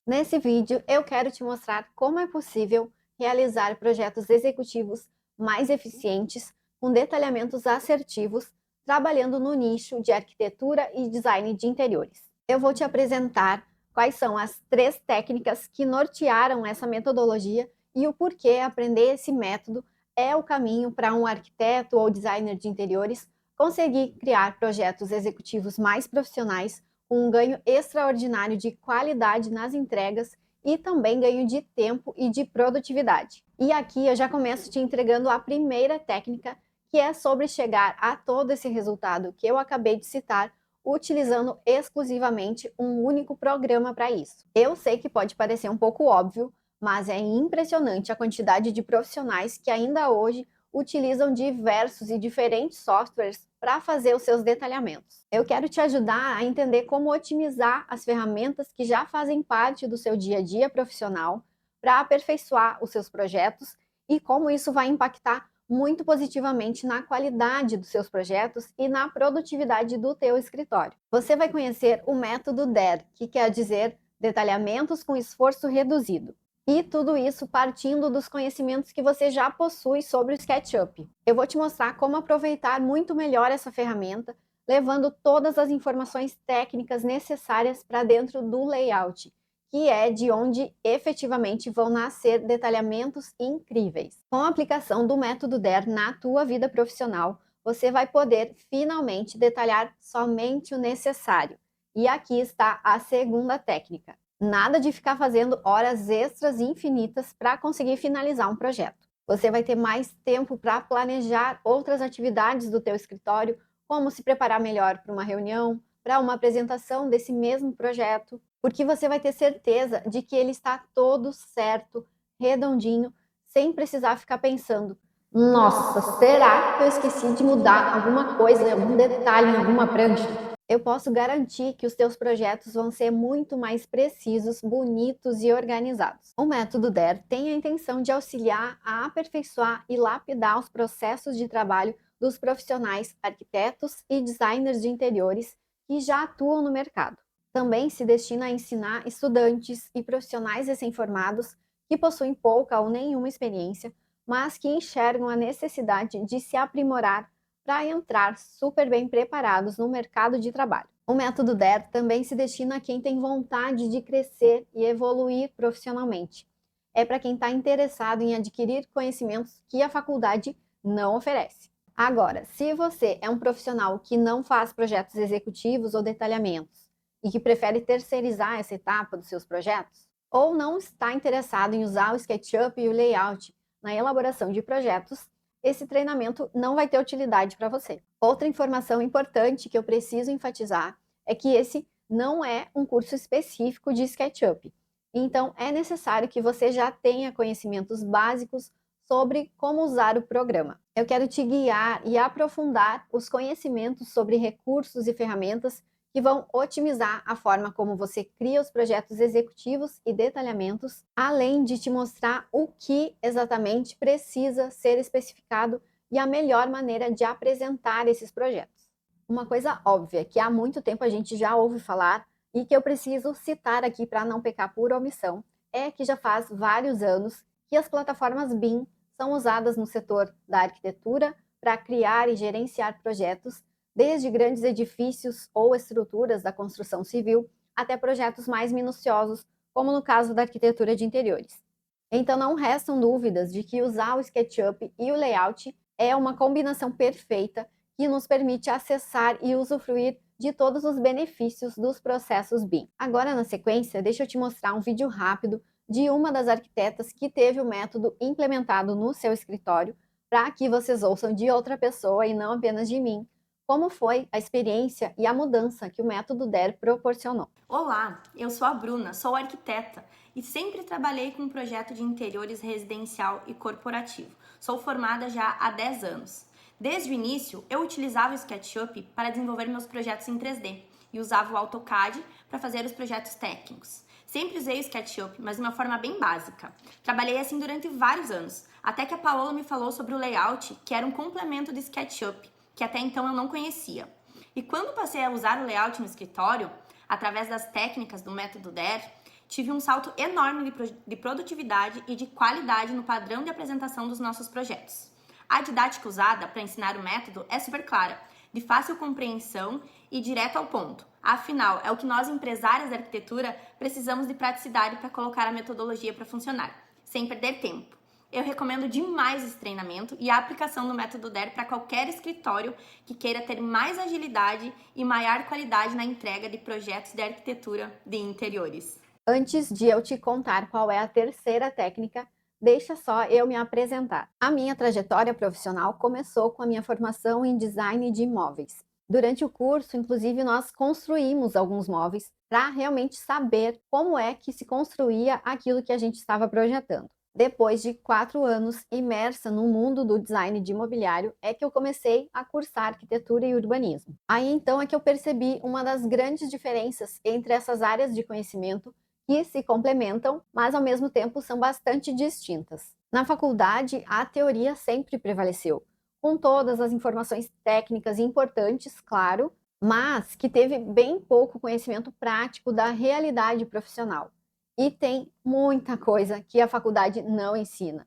Nesse vídeo, eu quero te mostrar como é possível realizar projetos executivos mais eficientes, com detalhamentos assertivos, trabalhando no nicho de arquitetura e design de interiores. Eu vou te apresentar quais são as 3 técnicas que nortearam essa metodologia e o porquê aprender esse método é o caminho para um arquiteto ou designer de interiores conseguir criar projetos executivos mais profissionais com um ganho extraordinário de qualidade nas entregas e também ganho de tempo e de produtividade. E aqui eu já começo te entregando a primeira técnica, que é sobre chegar a todo esse resultado que eu acabei de citar, utilizando exclusivamente um único programa para isso. Eu sei que pode parecer um pouco óbvio, mas é impressionante a quantidade de profissionais que ainda hoje utilizam diversos e diferentes softwares para fazer os seus detalhamentos. Eu quero te ajudar a entender como otimizar as ferramentas que já fazem parte do seu dia a dia profissional para aperfeiçoar os seus projetos e como isso vai impactar muito positivamente na qualidade dos seus projetos e na produtividade do teu escritório. Você vai conhecer o método DER, que quer dizer detalhamentos com esforço reduzido. E tudo isso partindo dos conhecimentos que você já possui sobre o SketchUp. Eu vou te mostrar como aproveitar muito melhor essa ferramenta, levando todas as informações técnicas necessárias para dentro do layout, que é de onde efetivamente vão nascer detalhamentos incríveis. Com a aplicação do método DER na tua vida profissional, você vai poder finalmente detalhar somente o necessário. E aqui está a segunda técnica. Nada de ficar fazendo horas extras infinitas para conseguir finalizar um projeto. Você vai ter mais tempo para planejar outras atividades do teu escritório, como se preparar melhor para uma reunião, para uma apresentação desse mesmo projeto, porque você vai ter certeza de que ele está todo certo, redondinho, sem precisar ficar pensando: nossa, será que eu esqueci de mudar alguma coisa, algum detalhe em alguma prancha? Eu posso garantir que os teus projetos vão ser muito mais precisos, bonitos e organizados. O método DER tem a intenção de auxiliar a aperfeiçoar e lapidar os processos de trabalho dos profissionais, arquitetos e designers de interiores que já atuam no mercado. Também se destina a ensinar estudantes e profissionais recém-formados que possuem pouca ou nenhuma experiência, mas que enxergam a necessidade de se aprimorar para entrar super bem preparados no mercado de trabalho. O método DER também se destina a quem tem vontade de crescer e evoluir profissionalmente. É para quem está interessado em adquirir conhecimentos que a faculdade não oferece. Agora, se você é um profissional que não faz projetos executivos ou detalhamentos e que prefere terceirizar essa etapa dos seus projetos, ou não está interessado em usar o SketchUp e o layout na elaboração de projetos, esse treinamento não vai ter utilidade para você. Outra informação importante que eu preciso enfatizar é que esse não é um curso específico de SketchUp. Então, é necessário que você já tenha conhecimentos básicos sobre como usar o programa. Eu quero te guiar e aprofundar os conhecimentos sobre recursos e ferramentas que vão otimizar a forma como você cria os projetos executivos e detalhamentos, além de te mostrar o que exatamente precisa ser especificado e a melhor maneira de apresentar esses projetos. Uma coisa óbvia que há muito tempo a gente já ouve falar e que eu preciso citar aqui para não pecar por omissão é que já faz vários anos que as plataformas BIM são usadas no setor da arquitetura para criar e gerenciar projetos, desde grandes edifícios ou estruturas da construção civil até projetos mais minuciosos, como no caso da arquitetura de interiores. Então não restam dúvidas de que usar o SketchUp e o layout é uma combinação perfeita que nos permite acessar e usufruir de todos os benefícios dos processos BIM. Agora, na sequência, deixa eu te mostrar um vídeo rápido de uma das arquitetas que teve o método implementado no seu escritório, para que vocês ouçam de outra pessoa e não apenas de mim, como foi a experiência e a mudança que o método DER proporcionou. Olá, eu sou a Bruna, sou arquiteta e sempre trabalhei com um projeto de interiores residencial e corporativo. Sou formada já há 10 anos. Desde o início, eu utilizava o SketchUp para desenvolver meus projetos em 3D e usava o AutoCAD para fazer os projetos técnicos. Sempre usei o SketchUp, mas de uma forma bem básica. Trabalhei assim durante vários anos, até que a Paola me falou sobre o layout, que era um complemento do SketchUp, que até então eu não conhecia. E quando passei a usar o layout no escritório, através das técnicas do método DER, Tive um salto enorme de produtividade e de qualidade no padrão de apresentação dos nossos projetos. A didática usada para ensinar o método é super clara, de fácil compreensão e direto ao ponto. Afinal, é o que nós, empresários da arquitetura, precisamos de praticidade para colocar a metodologia para funcionar, sem perder tempo. Eu recomendo demais esse treinamento e a aplicação do método DER para qualquer escritório que queira ter mais agilidade e maior qualidade na entrega de projetos de arquitetura de interiores. Antes de eu te contar qual é a terceira técnica, deixa só eu me apresentar. A minha trajetória profissional começou com a minha formação em design de imóveis. Durante o curso, inclusive, nós construímos alguns móveis para realmente saber como é que se construía aquilo que a gente estava projetando. Depois de 4 anos imersa no mundo do design de imobiliário, é que eu comecei a cursar arquitetura e urbanismo. Aí então é que eu percebi uma das grandes diferenças entre essas áreas de conhecimento que se complementam, mas ao mesmo tempo são bastante distintas. Na faculdade, a teoria sempre prevaleceu, com todas as informações técnicas importantes, claro, mas que teve bem pouco conhecimento prático da realidade profissional. E tem muita coisa que a faculdade não ensina.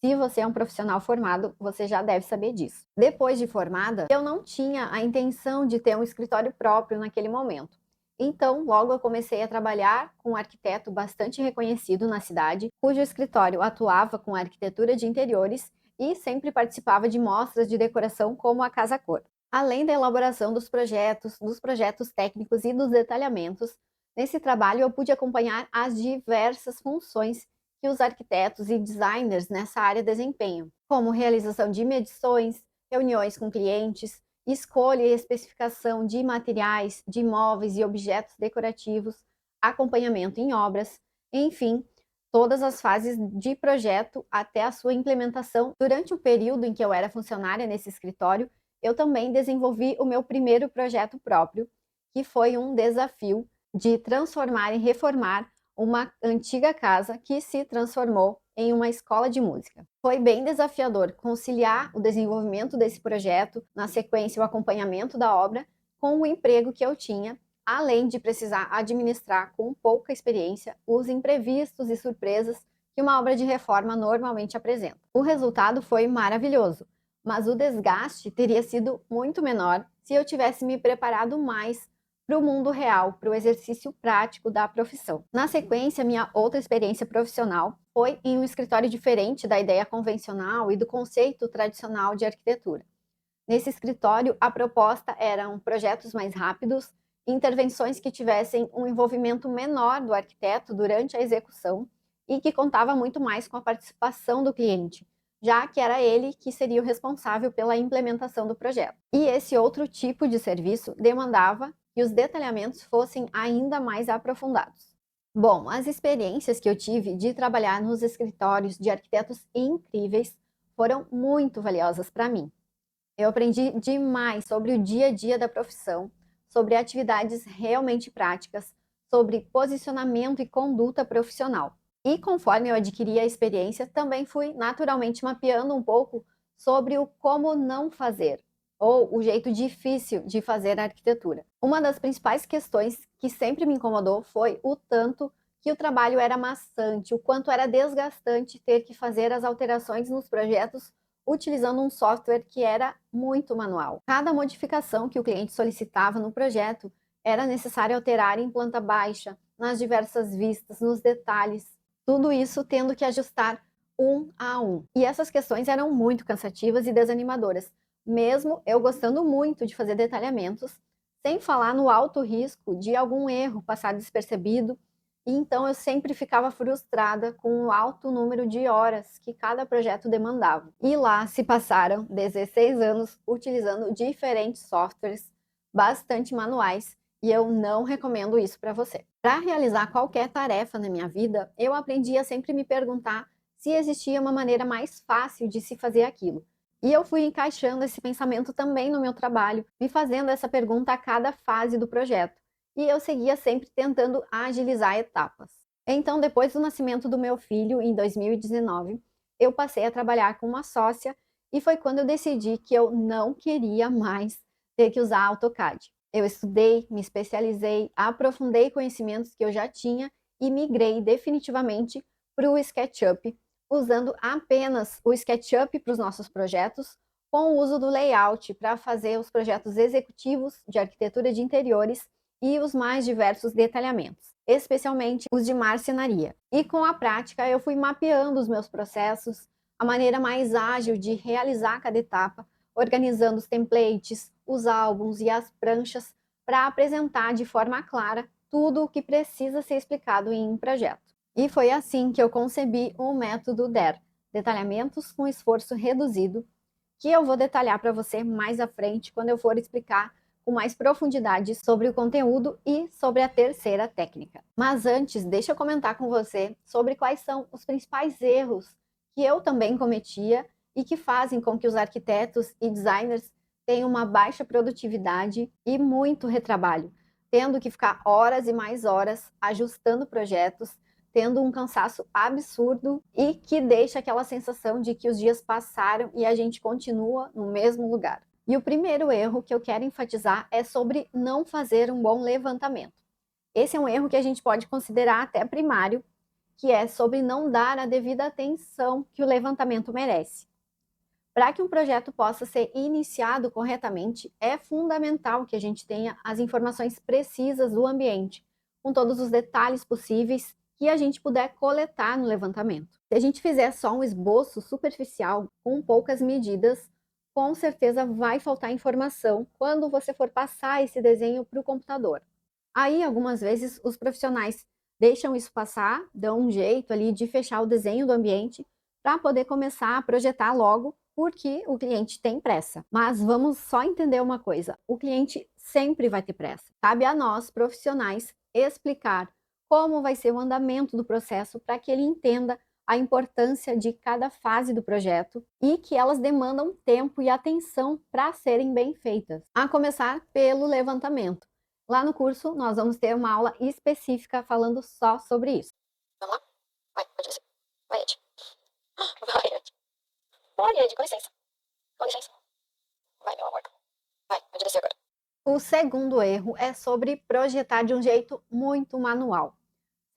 Se você é um profissional formado, você já deve saber disso. Depois de formada, eu não tinha a intenção de ter um escritório próprio naquele momento. Então, logo eu comecei a trabalhar com um arquiteto bastante reconhecido na cidade, cujo escritório atuava com arquitetura de interiores e sempre participava de mostras de decoração como a Casa Cor. Além da elaboração dos projetos técnicos e dos detalhamentos, nesse trabalho eu pude acompanhar as diversas funções que os arquitetos e designers nessa área desempenham, como realização de medições, reuniões com clientes, escolha e especificação de materiais, de móveis e objetos decorativos, acompanhamento em obras, enfim, todas as fases de projeto até a sua implementação. Durante o período em que eu era funcionária nesse escritório, eu também desenvolvi o meu primeiro projeto próprio, que foi um desafio de transformar e reformar uma antiga casa que se transformou em uma escola de música. Foi bem desafiador conciliar o desenvolvimento desse projeto, na sequência o acompanhamento da obra, com o emprego que eu tinha, além de precisar administrar com pouca experiência os imprevistos e surpresas que uma obra de reforma normalmente apresenta. O resultado foi maravilhoso, mas o desgaste teria sido muito menor se eu tivesse me preparado mais para o mundo real, para o exercício prático da profissão. Na sequência, minha outra experiência profissional foi em um escritório diferente da ideia convencional e do conceito tradicional de arquitetura. Nesse escritório, a proposta eram projetos mais rápidos, intervenções que tivessem um envolvimento menor do arquiteto durante a execução e que contava muito mais com a participação do cliente, já que era ele que seria o responsável pela implementação do projeto. E esse outro tipo de serviço demandava que os detalhamentos fossem ainda mais aprofundados. Bom, as experiências que eu tive de trabalhar nos escritórios de arquitetos incríveis foram muito valiosas para mim. Eu aprendi demais sobre o dia a dia da profissão, sobre atividades realmente práticas, sobre posicionamento e conduta profissional. E conforme eu adquiri a experiência, também fui naturalmente mapeando um pouco sobre o como não fazer, ou o jeito difícil de fazer a arquitetura. Uma das principais questões que sempre me incomodou foi o tanto que o trabalho era maçante, o quanto era desgastante ter que fazer as alterações nos projetos utilizando um software que era muito manual. Cada modificação que o cliente solicitava no projeto era necessário alterar em planta baixa, nas diversas vistas, nos detalhes, tudo isso tendo que ajustar um a um. E essas questões eram muito cansativas e desanimadoras, mesmo eu gostando muito de fazer detalhamentos, sem falar no alto risco de algum erro passar despercebido, e então eu sempre ficava frustrada com o alto número de horas que cada projeto demandava. E lá se passaram 16 anos utilizando diferentes softwares, bastante manuais, e eu não recomendo isso para você. Para realizar qualquer tarefa na minha vida, eu aprendi a sempre me perguntar se existia uma maneira mais fácil de se fazer aquilo. E eu fui encaixando esse pensamento também no meu trabalho, me fazendo essa pergunta a cada fase do projeto. E eu seguia sempre tentando agilizar etapas. Então, depois do nascimento do meu filho, em 2019, eu passei a trabalhar com uma sócia e foi quando eu decidi que eu não queria mais ter que usar AutoCAD. Eu estudei, me especializei, aprofundei conhecimentos que eu já tinha e migrei definitivamente para o SketchUp, usando apenas o SketchUp para os nossos projetos, com o uso do layout para fazer os projetos executivos de arquitetura de interiores e os mais diversos detalhamentos, especialmente os de marcenaria. E com a prática eu fui mapeando os meus processos, a maneira mais ágil de realizar cada etapa, organizando os templates, os álbuns e as pranchas para apresentar de forma clara tudo o que precisa ser explicado em um projeto. E foi assim que eu concebi o método DER, Detalhamentos com Esforço Reduzido, que eu vou detalhar para você mais à frente quando eu for explicar com mais profundidade sobre o conteúdo e sobre a terceira técnica. Mas antes, deixa eu comentar com você sobre quais são os principais erros que eu também cometia e que fazem com que os arquitetos e designers tenham uma baixa produtividade e muito retrabalho, tendo que ficar horas e mais horas ajustando projetos, tendo um cansaço absurdo e que deixa aquela sensação de que os dias passaram e a gente continua no mesmo lugar. E o primeiro erro que eu quero enfatizar é sobre não fazer um bom levantamento. Esse é um erro que a gente pode considerar até primário, que é sobre não dar a devida atenção que o levantamento merece. Para que um projeto possa ser iniciado corretamente, é fundamental que a gente tenha as informações precisas do ambiente, com todos os detalhes possíveis que a gente puder coletar no levantamento. Se a gente fizer só um esboço superficial, com poucas medidas, com certeza vai faltar informação quando você for passar esse desenho para o computador. Aí, algumas vezes, os profissionais deixam isso passar, dão um jeito ali de fechar o desenho do ambiente para poder começar a projetar logo, porque o cliente tem pressa. Mas vamos só entender uma coisa: o cliente sempre vai ter pressa. Cabe a nós, profissionais, explicar como vai ser o andamento do processo para que ele entenda a importância de cada fase do projeto e que elas demandam tempo e atenção para serem bem feitas. A começar pelo levantamento. Lá no curso, nós vamos ter uma aula específica falando só sobre isso. Vamos lá? Vai, pode descer. Vai, Ed. Vai, Ed. Olha, Ed, com licença. Com licença. Vai, meu amor. Vai, pode descer agora. O segundo erro é sobre projetar de um jeito muito manual.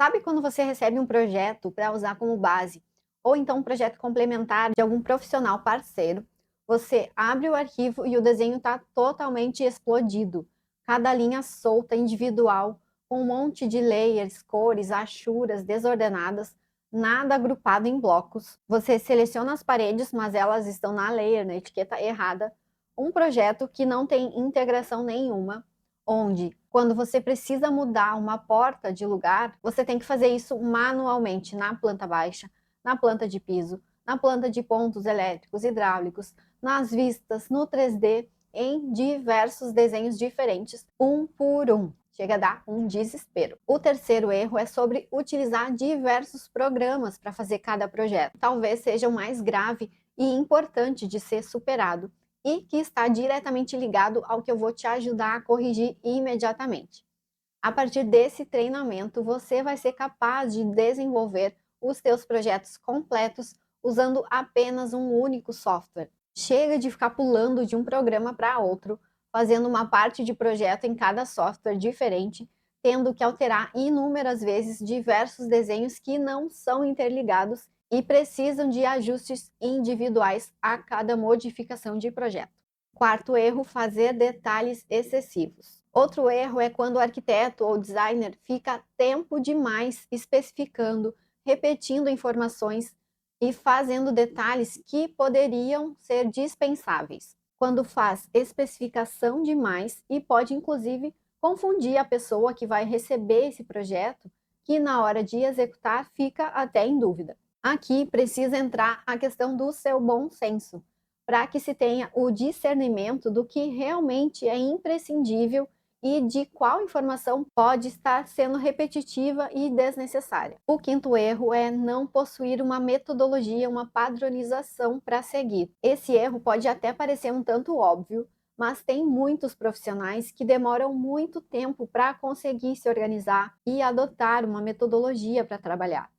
Sabe quando você recebe um projeto para usar como base, ou então um projeto complementar de algum profissional parceiro, você abre o arquivo e o desenho está totalmente explodido. Cada linha solta, individual, com um monte de layers, cores, achuras desordenadas, nada agrupado em blocos. Você seleciona as paredes, mas elas estão na layer, na etiqueta errada. Um projeto que não tem integração nenhuma, onde, quando você precisa mudar uma porta de lugar, você tem que fazer isso manualmente na planta baixa, na planta de piso, na planta de pontos elétricos, hidráulicos, nas vistas, no 3D, em diversos desenhos diferentes, um por um. Chega a dar um desespero. O terceiro erro é sobre utilizar diversos programas para fazer cada projeto. Talvez seja o mais grave e importante de ser superado, e que está diretamente ligado ao que eu vou te ajudar a corrigir imediatamente. A partir desse treinamento, você vai ser capaz de desenvolver os seus projetos completos usando apenas um único software. Chega de ficar pulando de um programa para outro, fazendo uma parte de projeto em cada software diferente, tendo que alterar inúmeras vezes diversos desenhos que não são interligados e precisam de ajustes individuais a cada modificação de projeto. Quarto erro, fazer detalhes excessivos. Outro erro é quando o arquiteto ou designer fica tempo demais especificando, repetindo informações e fazendo detalhes que poderiam ser dispensáveis. Quando faz especificação demais e pode inclusive confundir a pessoa que vai receber esse projeto, que na hora de executar fica até em dúvida. Aqui precisa entrar a questão do seu bom senso, para que se tenha o discernimento do que realmente é imprescindível e de qual informação pode estar sendo repetitiva e desnecessária. O quinto erro é não possuir uma metodologia, uma padronização para seguir. Esse erro pode até parecer um tanto óbvio, mas tem muitos profissionais que demoram muito tempo para conseguir se organizar e adotar uma metodologia para trabalhar.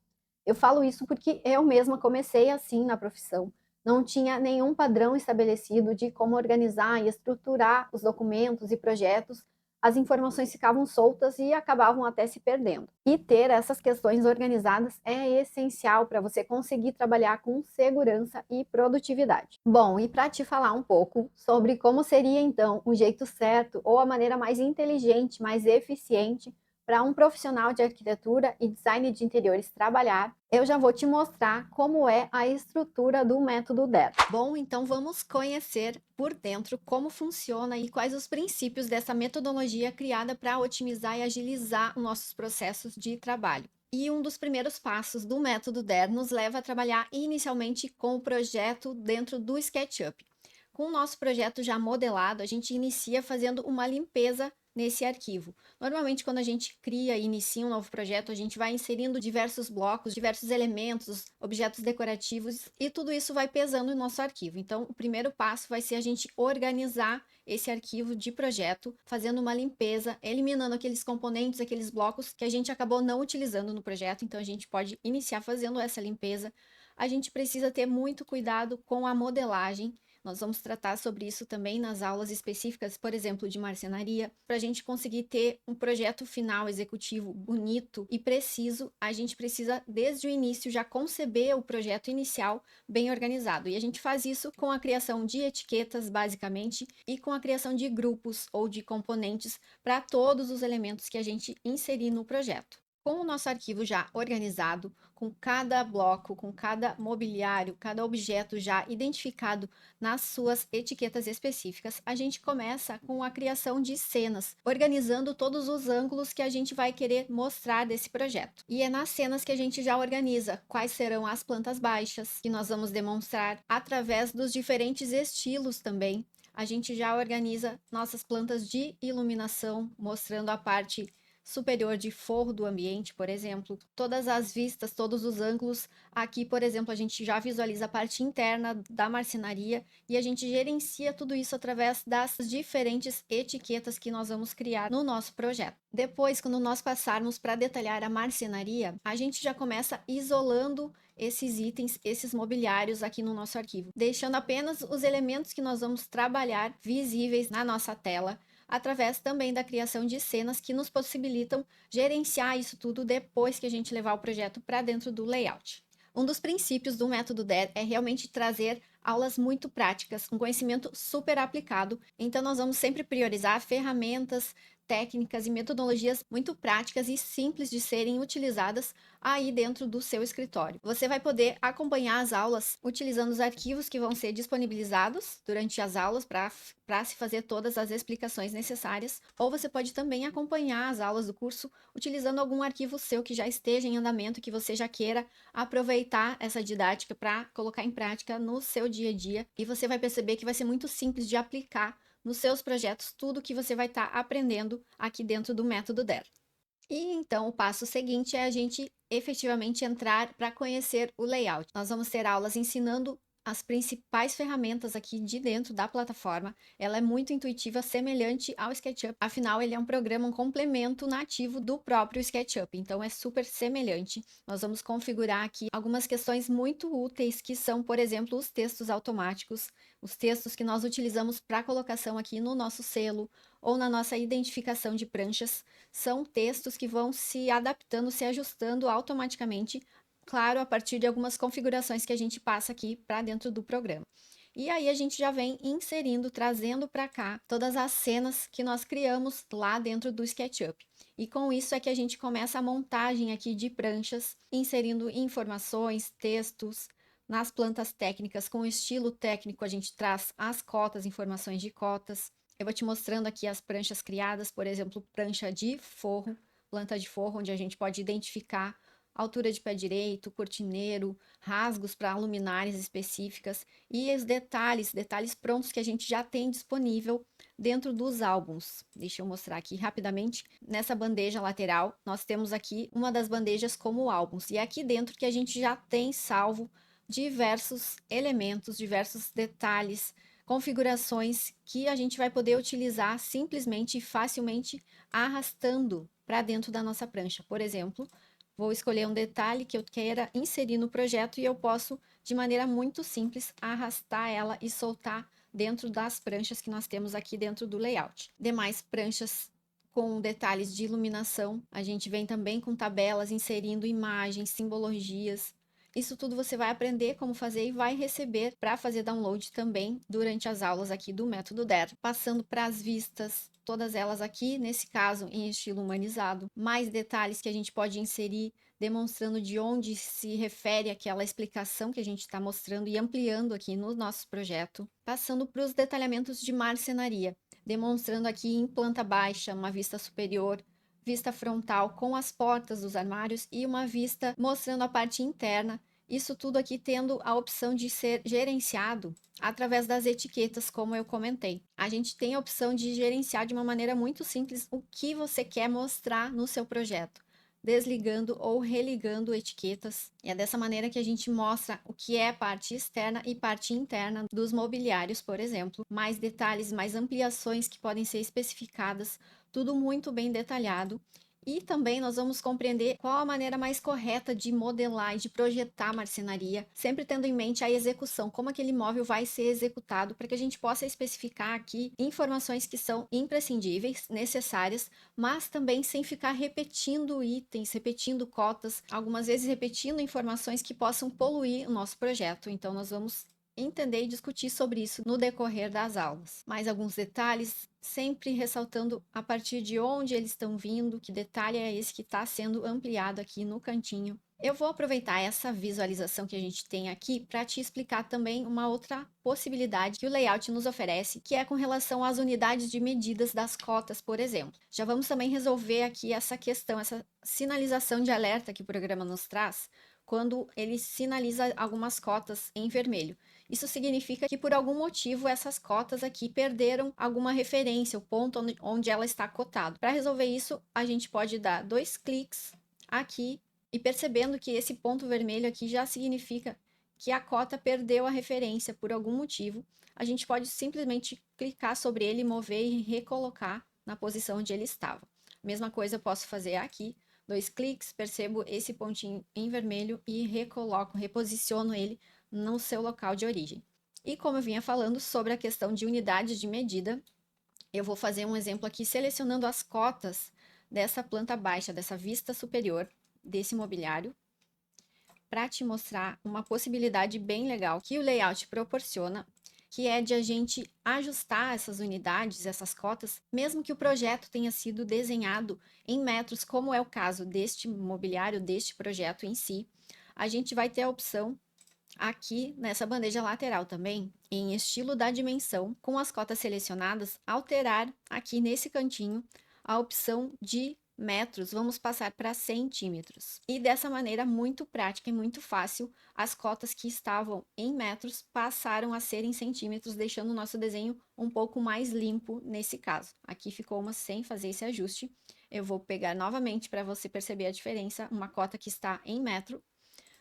Eu falo isso porque eu mesma comecei assim na profissão. Não tinha nenhum padrão estabelecido de como organizar e estruturar os documentos e projetos, as informações ficavam soltas e acabavam até se perdendo. E ter essas questões organizadas é essencial para você conseguir trabalhar com segurança e produtividade. Bom, e para te falar um pouco sobre como seria então o jeito certo ou a maneira mais inteligente, mais eficiente para um profissional de arquitetura e design de interiores trabalhar, eu já vou te mostrar como é a estrutura do método DER. Bom, então vamos conhecer por dentro como funciona e quais os princípios dessa metodologia criada para otimizar e agilizar os nossos processos de trabalho. E um dos primeiros passos do método DER nos leva a trabalhar inicialmente com o projeto dentro do SketchUp. Com o nosso projeto já modelado, a gente inicia fazendo uma limpeza nesse arquivo. Normalmente, quando a gente cria e inicia um novo projeto, a gente vai inserindo diversos blocos, diversos elementos, objetos decorativos, e tudo isso vai pesando no nosso arquivo. Então, o primeiro passo vai ser a gente organizar esse arquivo de projeto, fazendo uma limpeza, eliminando aqueles componentes, aqueles blocos que a gente acabou não utilizando no projeto. Então, a gente pode iniciar fazendo essa limpeza. A gente precisa ter muito cuidado com a modelagem. Nós vamos tratar sobre isso também nas aulas específicas, por exemplo, de marcenaria. Para a gente conseguir ter um projeto final executivo bonito e preciso, a gente precisa, desde o início, já conceber o projeto inicial bem organizado. E a gente faz isso com a criação de etiquetas, basicamente, e com a criação de grupos ou de componentes para todos os elementos que a gente inserir no projeto. Com o nosso arquivo já organizado, com cada bloco, com cada mobiliário, cada objeto já identificado nas suas etiquetas específicas, a gente começa com a criação de cenas, organizando todos os ângulos que a gente vai querer mostrar desse projeto. E é nas cenas que a gente já organiza quais serão as plantas baixas, que nós vamos demonstrar através dos diferentes estilos também. A gente já organiza nossas plantas de iluminação, mostrando a parte superior de forro do ambiente, por exemplo, todas as vistas, todos os ângulos. Aqui, por exemplo, a gente já visualiza a parte interna da marcenaria e a gente gerencia tudo isso através das diferentes etiquetas que nós vamos criar no nosso projeto. Depois, quando nós passarmos para detalhar a marcenaria, a gente já começa isolando esses itens, esses mobiliários aqui no nosso arquivo, deixando apenas os elementos que nós vamos trabalhar visíveis na nossa tela, através também da criação de cenas que nos possibilitam gerenciar isso tudo depois que a gente levar o projeto para dentro do layout. Um dos princípios do método DER é realmente trazer aulas muito práticas, um conhecimento super aplicado. Então, nós vamos sempre priorizar ferramentas, técnicas e metodologias muito práticas e simples de serem utilizadas aí dentro do seu escritório. Você vai poder acompanhar as aulas utilizando os arquivos que vão ser disponibilizados durante as aulas para se fazer todas as explicações necessárias, ou você pode também acompanhar as aulas do curso utilizando algum arquivo seu que já esteja em andamento, que você já queira aproveitar essa didática para colocar em prática no seu dia a dia, e você vai perceber que vai ser muito simples de aplicar nos seus projetos tudo que você vai estar aprendendo aqui dentro do método DER. E então o passo seguinte é a gente efetivamente entrar para conhecer o layout. Nós vamos ter aulas ensinando as principais ferramentas aqui de dentro da plataforma. Ela é muito intuitiva, semelhante ao SketchUp. Afinal, ele é um programa, um complemento nativo do próprio SketchUp. Então, é super semelhante. Nós vamos configurar aqui algumas questões muito úteis, que são, por exemplo, os textos automáticos, os textos que nós utilizamos para colocação aqui no nosso selo ou na nossa identificação de pranchas. São textos que vão se adaptando, se ajustando automaticamente, claro, a partir de algumas configurações que a gente passa aqui para dentro do programa. E aí a gente já vem inserindo, trazendo para cá todas as cenas que nós criamos lá dentro do SketchUp. E com isso é que a gente começa a montagem aqui de pranchas, inserindo informações, textos. Nas plantas técnicas, com estilo técnico, a gente traz as cotas, informações de cotas. Eu vou te mostrando aqui as pranchas criadas, por exemplo, prancha de forro, planta de forro, onde a gente pode identificar altura de pé direito, cortineiro, rasgos para luminárias específicas e os detalhes prontos que a gente já tem disponível dentro dos álbuns. Deixa eu mostrar aqui rapidamente. Nessa bandeja lateral, nós temos aqui uma das bandejas como álbuns, e é aqui dentro que a gente já tem salvo diversos elementos, diversos detalhes, configurações que a gente vai poder utilizar simplesmente e facilmente arrastando para dentro da nossa prancha. Por exemplo, vou escolher um detalhe que eu queira inserir no projeto e eu posso, de maneira muito simples, arrastar ela e soltar dentro das pranchas que nós temos aqui dentro do layout. Demais pranchas com detalhes de iluminação, a gente vem também com tabelas inserindo imagens, simbologias. Isso tudo você vai aprender como fazer e vai receber para fazer download também durante as aulas aqui do Método DER, passando para as vistas, todas elas aqui, nesse caso, em estilo humanizado. Mais detalhes que a gente pode inserir, demonstrando de onde se refere aquela explicação que a gente está mostrando e ampliando aqui no nosso projeto. Passando para os detalhamentos de marcenaria, demonstrando aqui em planta baixa, uma vista superior, vista frontal com as portas dos armários e uma vista mostrando a parte interna. Isso tudo aqui tendo a opção de ser gerenciado através das etiquetas, como eu comentei. A gente tem a opção de gerenciar de uma maneira muito simples o que você quer mostrar no seu projeto, desligando ou religando etiquetas. E é dessa maneira que a gente mostra o que é parte externa e parte interna dos mobiliários, por exemplo. Mais detalhes, mais ampliações que podem ser especificadas, tudo muito bem detalhado. E também nós vamos compreender qual a maneira mais correta de modelar e de projetar a marcenaria, sempre tendo em mente a execução, como aquele móvel vai ser executado, para que a gente possa especificar aqui informações que são imprescindíveis, necessárias, mas também sem ficar repetindo itens, repetindo cotas, algumas vezes repetindo informações que possam poluir o nosso projeto. Então nós vamos entender e discutir sobre isso no decorrer das aulas. Mais alguns detalhes, sempre ressaltando a partir de onde eles estão vindo, que detalhe é esse que está sendo ampliado aqui no cantinho. Eu vou aproveitar essa visualização que a gente tem aqui para te explicar também uma outra possibilidade que o layout nos oferece, que é com relação às unidades de medidas das cotas, por exemplo. Já vamos também resolver aqui essa questão, essa sinalização de alerta que o programa nos traz, quando ele sinaliza algumas cotas em vermelho. Isso significa que por algum motivo essas cotas aqui perderam alguma referência, o ponto onde ela está cotada. Para resolver isso, a gente pode dar 2 cliques aqui e percebendo que esse ponto vermelho aqui já significa que a cota perdeu a referência por algum motivo, a gente pode simplesmente clicar sobre ele, mover e recolocar na posição onde ele estava. Mesma coisa eu posso fazer aqui, 2 cliques, percebo esse pontinho em vermelho e recoloco, reposiciono ele no seu local de origem. E como eu vinha falando sobre a questão de unidades de medida, eu vou fazer um exemplo aqui selecionando as cotas dessa planta baixa, dessa vista superior desse mobiliário, para te mostrar uma possibilidade bem legal que o layout proporciona, que é de a gente ajustar essas unidades, essas cotas, mesmo que o projeto tenha sido desenhado em metros, como é o caso deste mobiliário, deste projeto em si, a gente vai ter a opção aqui nessa bandeja lateral também, em estilo da dimensão, com as cotas selecionadas, alterar aqui nesse cantinho a opção de metros, vamos passar para centímetros. E dessa maneira muito prática e muito fácil, as cotas que estavam em metros passaram a ser em centímetros, deixando o nosso desenho um pouco mais limpo nesse caso. Aqui ficou uma sem fazer esse ajuste. Eu vou pegar novamente para você perceber a diferença, uma cota que está em metro,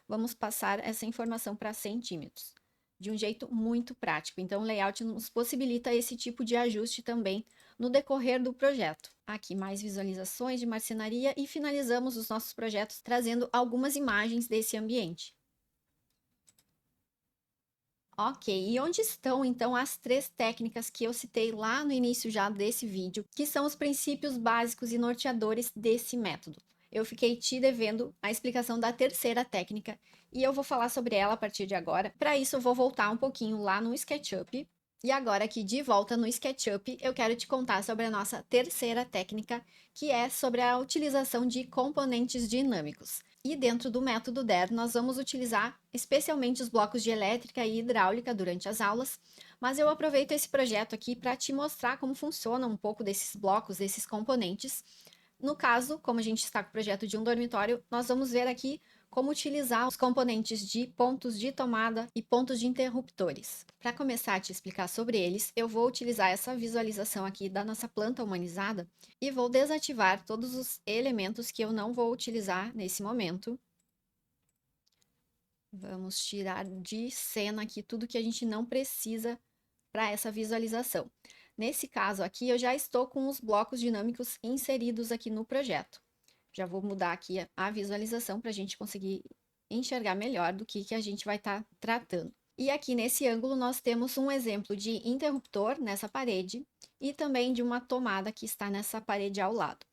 vamos passar essa informação para centímetros, de um jeito muito prático. Então, o layout nos possibilita esse tipo de ajuste também no decorrer do projeto. Aqui mais visualizações de marcenaria e finalizamos os nossos projetos trazendo algumas imagens desse ambiente. Ok, e onde estão então as 3 técnicas que eu citei lá no início já desse vídeo, que são os princípios básicos e norteadores desse método? Eu fiquei te devendo a explicação da 3ª técnica e eu vou falar sobre ela a partir de agora. Para isso, eu vou voltar um pouquinho lá no SketchUp. E agora aqui de volta no SketchUp, eu quero te contar sobre a nossa 3ª técnica, que é sobre a utilização de componentes dinâmicos. E dentro do método DER, nós vamos utilizar especialmente os blocos de elétrica e hidráulica durante as aulas, mas eu aproveito esse projeto aqui para te mostrar como funciona um pouco desses blocos, desses componentes. No caso, como a gente está com o projeto de um dormitório, nós vamos ver aqui como utilizar os componentes de pontos de tomada e pontos de interruptores. Para começar a te explicar sobre eles, eu vou utilizar essa visualização aqui da nossa planta humanizada e vou desativar todos os elementos que eu não vou utilizar nesse momento. Vamos tirar de cena aqui tudo que a gente não precisa para essa visualização. Nesse caso aqui, eu já estou com os blocos dinâmicos inseridos aqui no projeto. Já vou mudar aqui a visualização para a gente conseguir enxergar melhor do que a gente vai estar tratando. E aqui nesse ângulo nós temos um exemplo de interruptor nessa parede e também de uma tomada que está nessa parede ao lado.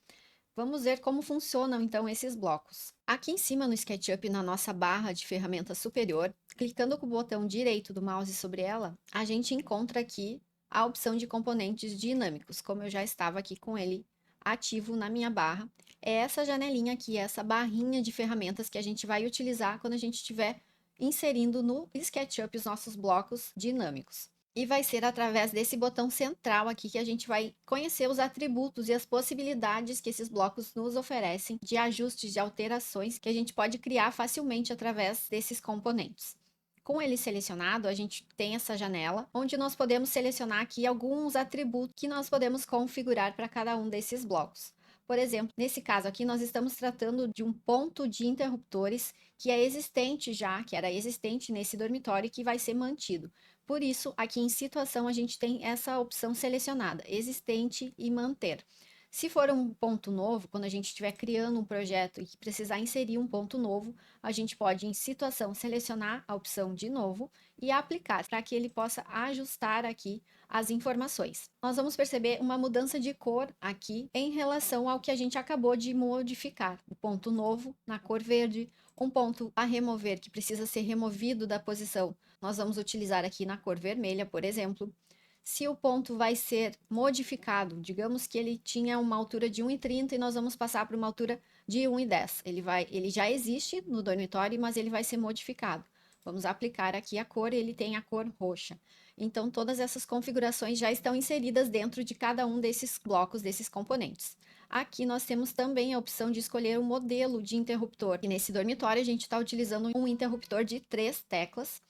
Vamos ver como funcionam então esses blocos. Aqui em cima no SketchUp, na nossa barra de ferramenta superior, clicando com o botão direito do mouse sobre ela, a gente encontra aqui a opção de componentes dinâmicos, como eu já estava aqui com ele ativo na minha barra. É essa janelinha aqui, essa barrinha de ferramentas que a gente vai utilizar quando a gente estiver inserindo no SketchUp os nossos blocos dinâmicos. E vai ser através desse botão central aqui que a gente vai conhecer os atributos e as possibilidades que esses blocos nos oferecem de ajustes, de alterações que a gente pode criar facilmente através desses componentes. Com ele selecionado, a gente tem essa janela, onde nós podemos selecionar aqui alguns atributos que nós podemos configurar para cada um desses blocos. Por exemplo, nesse caso aqui, nós estamos tratando de um ponto de interruptores que é existente já, que era existente nesse dormitório e que vai ser mantido. Por isso, aqui em situação, a gente tem essa opção selecionada, existente e manter. Se for um ponto novo, quando a gente estiver criando um projeto e precisar inserir um ponto novo, a gente pode, em situação, selecionar a opção de novo e aplicar para que ele possa ajustar aqui as informações. Nós vamos perceber uma mudança de cor aqui em relação ao que a gente acabou de modificar. O ponto novo na cor verde, um ponto a remover que precisa ser removido da posição. Nós vamos utilizar aqui na cor vermelha, por exemplo. Se o ponto vai ser modificado, digamos que ele tinha uma altura de 1,30 e nós vamos passar para uma altura de 1,10. Ele já existe no dormitório, mas ele vai ser modificado. Vamos aplicar aqui a cor, ele tem a cor roxa. Então, todas essas configurações já estão inseridas dentro de cada um desses blocos, desses componentes. Aqui nós temos também a opção de escolher o modelo de interruptor. E nesse dormitório a gente está utilizando um interruptor de 3 teclas.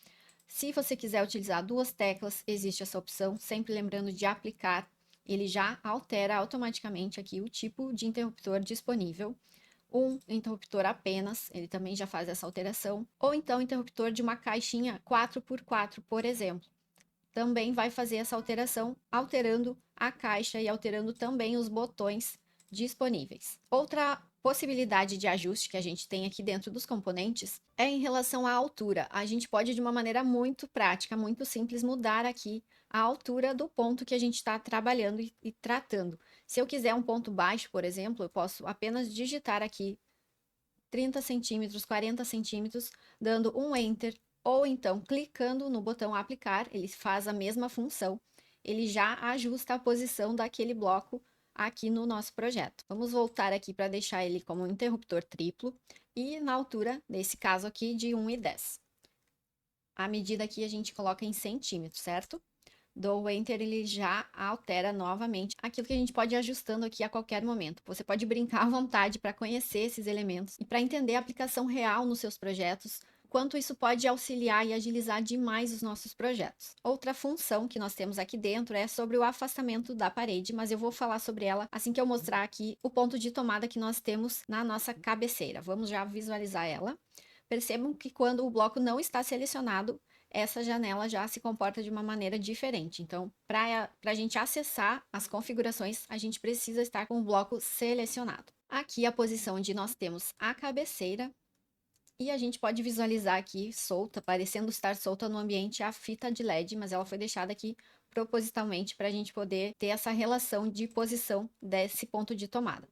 Se você quiser utilizar 2 teclas, existe essa opção, sempre lembrando de aplicar. Ele já altera automaticamente aqui o tipo de interruptor disponível. Um interruptor apenas, ele também já faz essa alteração. Ou então interruptor de uma caixinha 4x4, por exemplo. Também vai fazer essa alteração, alterando a caixa e alterando também os botões disponíveis. Outra possibilidade de ajuste que a gente tem aqui dentro dos componentes é em relação à altura. A gente pode, de uma maneira muito prática, muito simples, mudar aqui a altura do ponto que a gente está trabalhando e tratando. Se eu quiser um ponto baixo, por exemplo, eu posso apenas digitar aqui 30 centímetros, 40 centímetros, dando um Enter, ou então clicando no botão aplicar, ele faz a mesma função, ele já ajusta a posição daquele bloco aqui no nosso projeto. Vamos voltar aqui para deixar ele como um interruptor triplo e na altura, nesse caso aqui, de 1,10. A medida aqui a gente coloca em centímetros, certo? Dou o Enter, ele já altera novamente aquilo que a gente pode ir ajustando aqui a qualquer momento. Você pode brincar à vontade para conhecer esses elementos e para entender a aplicação real nos seus projetos, quanto isso pode auxiliar e agilizar demais os nossos projetos. Outra função que nós temos aqui dentro é sobre o afastamento da parede, mas eu vou falar sobre ela assim que eu mostrar aqui o ponto de tomada que nós temos na nossa cabeceira. Vamos já visualizar ela. Percebam que quando o bloco não está selecionado, essa janela já se comporta de uma maneira diferente. Então, para a gente acessar as configurações, a gente precisa estar com o bloco selecionado. Aqui a posição onde nós temos a cabeceira e a gente pode visualizar aqui solta, parecendo estar solta no ambiente a fita de LED, mas ela foi deixada aqui propositalmente para a gente poder ter essa relação de posição desse ponto de tomada.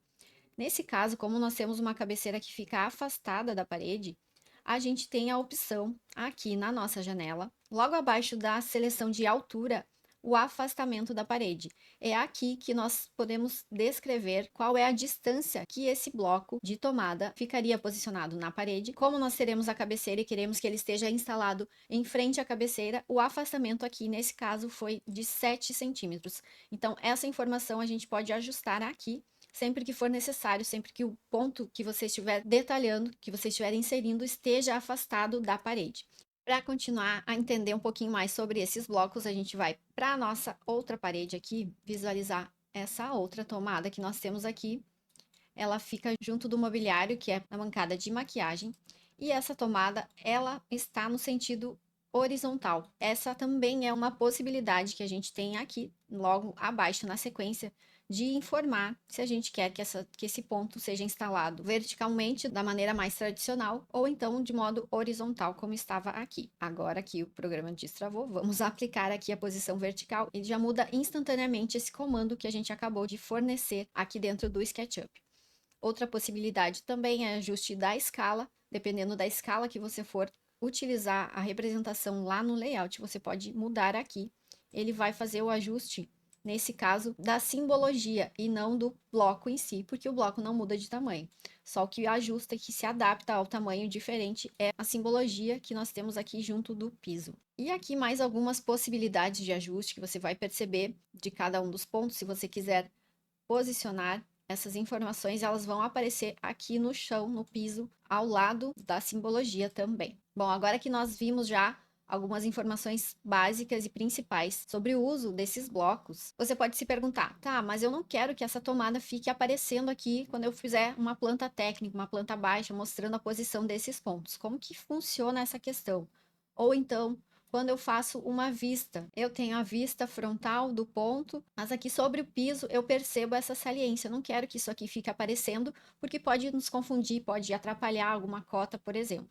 Nesse caso, como nós temos uma cabeceira que fica afastada da parede, a gente tem a opção aqui na nossa janela, logo abaixo da seleção de altura, o afastamento da parede. É aqui que nós podemos descrever qual é a distância que esse bloco de tomada ficaria posicionado na parede. Como nós teremos a cabeceira e queremos que ele esteja instalado em frente à cabeceira, o afastamento aqui, nesse caso, foi de 7 centímetros. Então, essa informação a gente pode ajustar aqui sempre que for necessário, sempre que o ponto que você estiver detalhando, que você estiver inserindo, esteja afastado da parede. Para continuar a entender um pouquinho mais sobre esses blocos, a gente vai para a nossa outra parede aqui, visualizar essa outra tomada que nós temos aqui. Ela fica junto do mobiliário, que é na bancada de maquiagem, e essa tomada, ela está no sentido horizontal. Essa também é uma possibilidade que a gente tem aqui, logo abaixo na sequência, de informar se a gente quer que esse ponto seja instalado verticalmente, da maneira mais tradicional, ou então de modo horizontal, como estava aqui. Agora que o programa destravou, vamos aplicar aqui a posição vertical e já muda instantaneamente esse comando que a gente acabou de fornecer aqui dentro do SketchUp. Outra possibilidade também é ajuste da escala, dependendo da escala que você for utilizar a representação lá no layout, você pode mudar aqui. Ele vai fazer o ajuste, nesse caso, da simbologia e não do bloco em si, porque o bloco não muda de tamanho. Só o que ajusta e que se adapta ao tamanho diferente é a simbologia que nós temos aqui junto do piso. E aqui mais algumas possibilidades de ajuste que você vai perceber de cada um dos pontos. Se você quiser posicionar essas informações, elas vão aparecer aqui no chão, no piso, ao lado da simbologia também. Bom, agora que nós vimos já algumas informações básicas e principais sobre o uso desses blocos, você pode se perguntar, tá, mas eu não quero que essa tomada fique aparecendo aqui quando eu fizer uma planta técnica, uma planta baixa, mostrando a posição desses pontos. Como que funciona essa questão? Ou então, quando eu faço uma vista, eu tenho a vista frontal do ponto, mas aqui sobre o piso eu percebo essa saliência. Eu não quero que isso aqui fique aparecendo, porque pode nos confundir, pode atrapalhar alguma cota, por exemplo.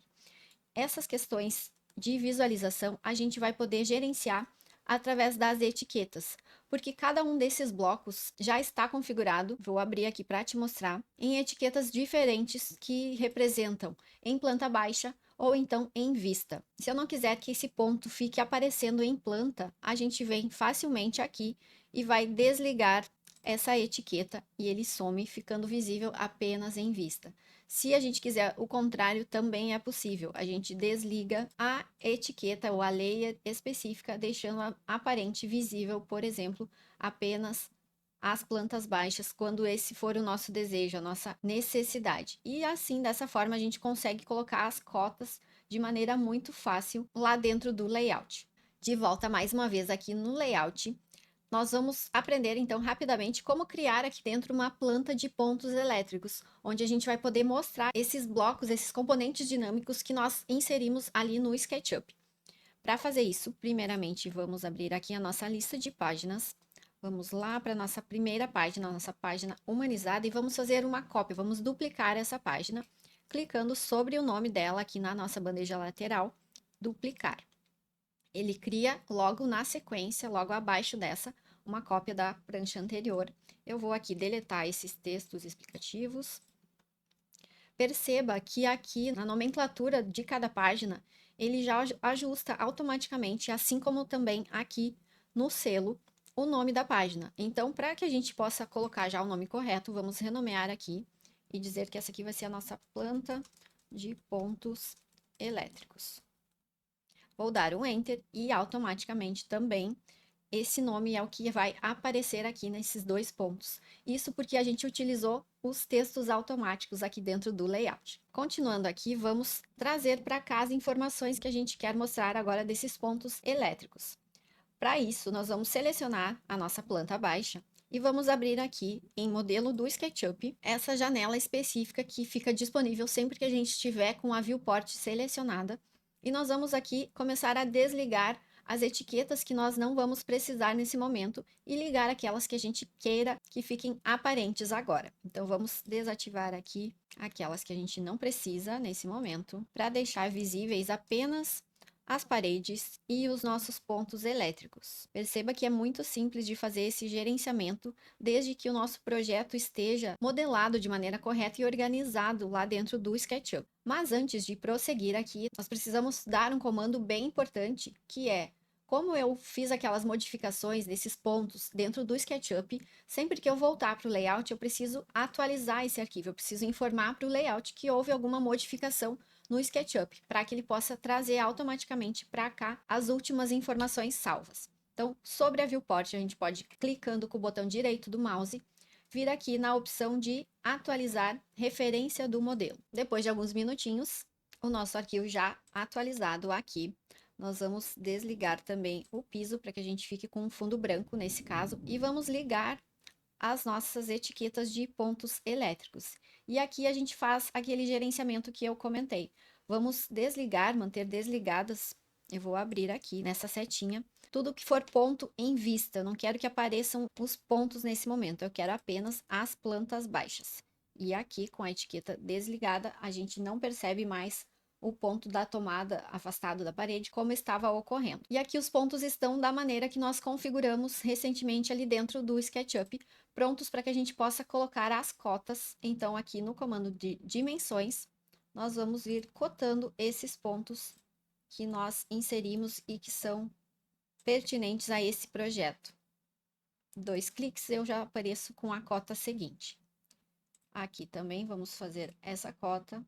Essas questões de visualização a gente vai poder gerenciar através das etiquetas, porque cada um desses blocos já está configurado, vou abrir aqui para te mostrar, em etiquetas diferentes que representam em planta baixa ou então em vista. Se eu não quiser que esse ponto fique aparecendo em planta, a gente vem facilmente aqui e vai desligar essa etiqueta e ele some, ficando visível apenas em vista. Se a gente quiser o contrário, também é possível. A gente desliga a etiqueta ou a layer específica, deixando aparente visível, por exemplo, apenas as plantas baixas, quando esse for o nosso desejo, a nossa necessidade. E assim, dessa forma, a gente consegue colocar as cotas de maneira muito fácil lá dentro do layout. De volta mais uma vez aqui no layout, nós vamos aprender então rapidamente como criar aqui dentro uma planta de pontos elétricos, onde a gente vai poder mostrar esses blocos, esses componentes dinâmicos que nós inserimos ali no SketchUp. Para fazer isso, primeiramente vamos abrir aqui a nossa lista de páginas. Vamos lá para a nossa primeira página, a nossa página humanizada, e vamos fazer uma cópia, vamos duplicar essa página, clicando sobre o nome dela aqui na nossa bandeja lateral, duplicar. Ele cria logo na sequência, logo abaixo dessa, uma cópia da prancha anterior. Eu vou aqui deletar esses textos explicativos. Perceba que aqui na nomenclatura de cada página, ele já ajusta automaticamente, assim como também aqui no selo, o nome da página. Então, para que a gente possa colocar já o nome correto, vamos renomear aqui e dizer que essa aqui vai ser a nossa planta de pontos elétricos. Vou dar um Enter e automaticamente também esse nome é o que vai aparecer aqui nesses dois pontos. Isso porque a gente utilizou os textos automáticos aqui dentro do layout. Continuando aqui, vamos trazer para cá as informações que a gente quer mostrar agora desses pontos elétricos. Para isso, nós vamos selecionar a nossa planta baixa e vamos abrir aqui em modelo do SketchUp essa janela específica que fica disponível sempre que a gente estiver com a viewport selecionada. E nós vamos aqui começar a desligar as etiquetas que nós não vamos precisar nesse momento e ligar aquelas que a gente queira que fiquem aparentes agora. Então, vamos desativar aqui aquelas que a gente não precisa nesse momento, para deixar visíveis apenas as paredes e os nossos pontos elétricos. Perceba que é muito simples de fazer esse gerenciamento, desde que o nosso projeto esteja modelado de maneira correta e organizado lá dentro do SketchUp. Mas antes de prosseguir aqui, nós precisamos dar um comando bem importante, que é: como eu fiz aquelas modificações desses pontos dentro do SketchUp, sempre que eu voltar para o layout, eu preciso atualizar esse arquivo, eu preciso informar para o layout que houve alguma modificação no SketchUp, para que ele possa trazer automaticamente para cá as últimas informações salvas. Então, sobre a viewport, a gente pode, clicando com o botão direito do mouse, vir aqui na opção de atualizar referência do modelo. Depois de alguns minutinhos, o nosso arquivo já atualizado aqui, nós vamos desligar também o piso para que a gente fique com um fundo branco nesse caso e vamos ligar as nossas etiquetas de pontos elétricos. E aqui a gente faz aquele gerenciamento que eu comentei. Vamos desligar, manter desligadas Eu vou abrir aqui nessa setinha tudo que for ponto em vista. Eu não quero que apareçam os pontos nesse momento, eu quero apenas as plantas baixas. E aqui, com a etiqueta desligada, a gente não percebe mais o ponto da tomada afastado da parede, como estava ocorrendo. E aqui os pontos estão da maneira que nós configuramos recentemente ali dentro do SketchUp, prontos para que a gente possa colocar as cotas. Então, aqui no comando de dimensões, nós vamos vir cotando esses pontos que nós inserimos e que são pertinentes a esse projeto. 2 cliques, eu já apareço com a cota seguinte. Aqui também vamos fazer essa cota.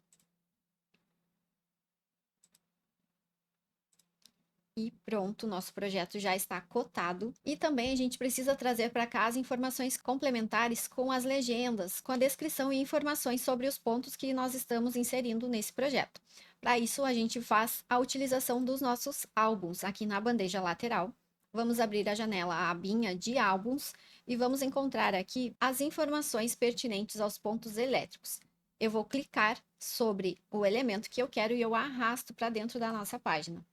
E pronto, nosso projeto já está cotado. E também a gente precisa trazer para cá as informações complementares com as legendas, com a descrição e informações sobre os pontos que nós estamos inserindo nesse projeto. Para isso, a gente faz a utilização dos nossos álbuns aqui na bandeja lateral. Vamos abrir a janela, a abinha de álbuns, e vamos encontrar aqui as informações pertinentes aos pontos elétricos. Eu vou clicar sobre o elemento que eu quero e eu arrasto para dentro da nossa página.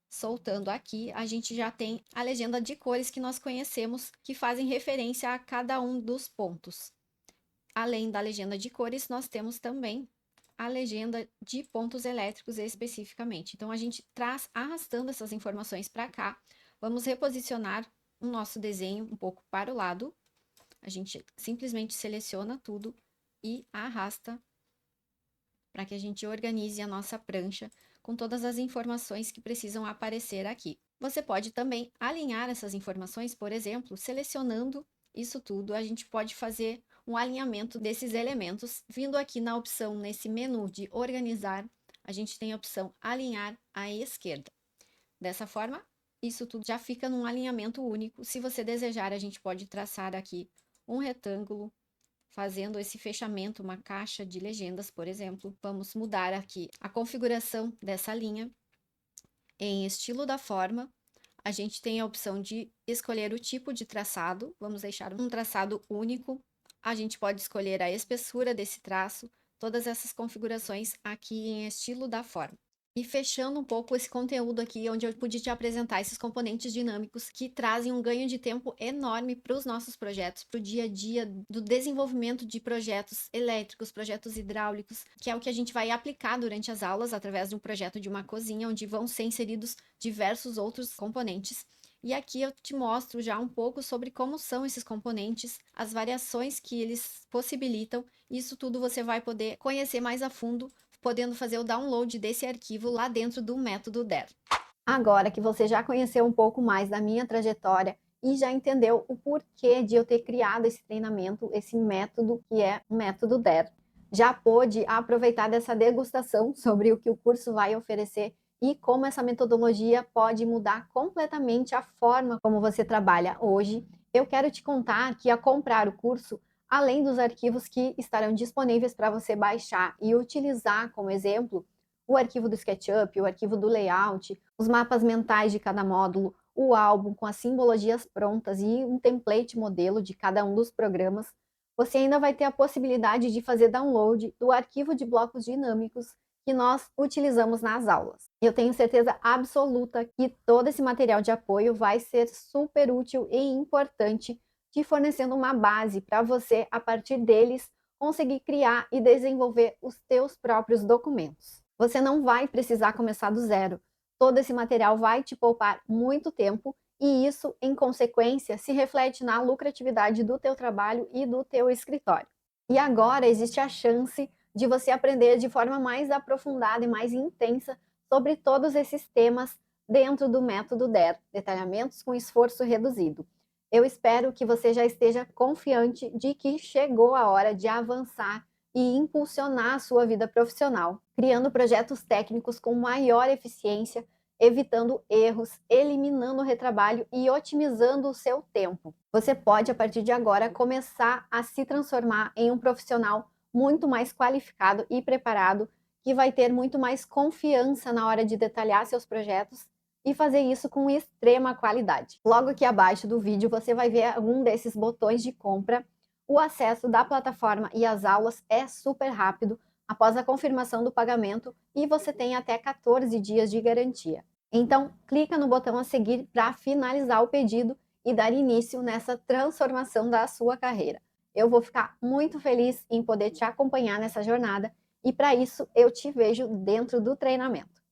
Soltando aqui, a gente já tem a legenda de cores que nós conhecemos, que fazem referência a cada um dos pontos. Além da legenda de cores, nós temos também a legenda de pontos elétricos especificamente. Então, a gente traz arrastando essas informações para cá. Vamos reposicionar o nosso desenho um pouco para o lado. A gente simplesmente seleciona tudo e arrasta para que a gente organize a nossa prancha com todas as informações que precisam aparecer aqui. Você pode também alinhar essas informações, por exemplo, selecionando isso tudo, a gente pode fazer um alinhamento desses elementos, vindo aqui na opção, nesse menu de organizar, a gente tem a opção alinhar à esquerda. Dessa forma, isso tudo já fica num alinhamento único. Se você desejar, a gente pode traçar aqui um retângulo, fazendo esse fechamento, uma caixa de legendas, por exemplo. Vamos mudar aqui a configuração dessa linha. Em estilo da forma, a gente tem a opção de escolher o tipo de traçado. Vamos deixar um traçado único. A gente pode escolher a espessura desse traço, todas essas configurações aqui em estilo da forma. E fechando um pouco esse conteúdo aqui, onde eu pude te apresentar esses componentes dinâmicos que trazem um ganho de tempo enorme para os nossos projetos, para o dia a dia do desenvolvimento de projetos elétricos, projetos hidráulicos, que é o que a gente vai aplicar durante as aulas através de um projeto de uma cozinha, onde vão ser inseridos diversos outros componentes. E aqui eu te mostro já um pouco sobre como são esses componentes, as variações que eles possibilitam. Isso tudo você vai poder conhecer mais a fundo, podendo fazer o download desse arquivo lá dentro do método DER. Agora que você já conheceu um pouco mais da minha trajetória e já entendeu o porquê de eu ter criado esse treinamento, esse método que é o método DER, já pôde aproveitar dessa degustação sobre o que o curso vai oferecer e como essa metodologia pode mudar completamente a forma como você trabalha hoje, eu quero te contar que ao comprar o curso, além dos arquivos que estarão disponíveis para você baixar e utilizar como exemplo, o arquivo do SketchUp, o arquivo do layout, os mapas mentais de cada módulo, o álbum com as simbologias prontas e um template modelo de cada um dos programas, você ainda vai ter a possibilidade de fazer download do arquivo de blocos dinâmicos que nós utilizamos nas aulas. Eu tenho certeza absoluta que todo esse material de apoio vai ser super útil e importante, te fornecendo uma base para você, a partir deles, conseguir criar e desenvolver os teus próprios documentos. Você não vai precisar começar do zero. Todo esse material vai te poupar muito tempo e isso, em consequência, se reflete na lucratividade do teu trabalho e do teu escritório. E agora existe a chance de você aprender de forma mais aprofundada e mais intensa sobre todos esses temas dentro do método DER, detalhamentos com esforço reduzido. Eu espero que você já esteja confiante de que chegou a hora de avançar e impulsionar a sua vida profissional, criando projetos técnicos com maior eficiência, evitando erros, eliminando o retrabalho e otimizando o seu tempo. Você pode, a partir de agora, começar a se transformar em um profissional muito mais qualificado e preparado, que vai ter muito mais confiança na hora de detalhar seus projetos e fazer isso com extrema qualidade. Logo aqui abaixo do vídeo você vai ver algum desses botões de compra. O acesso da plataforma e as aulas é super rápido após a confirmação do pagamento e você tem até 14 dias de garantia. Então, clica no botão a seguir para finalizar o pedido e dar início nessa transformação da sua carreira. Eu vou ficar muito feliz em poder te acompanhar nessa jornada e para isso eu te vejo dentro do treinamento.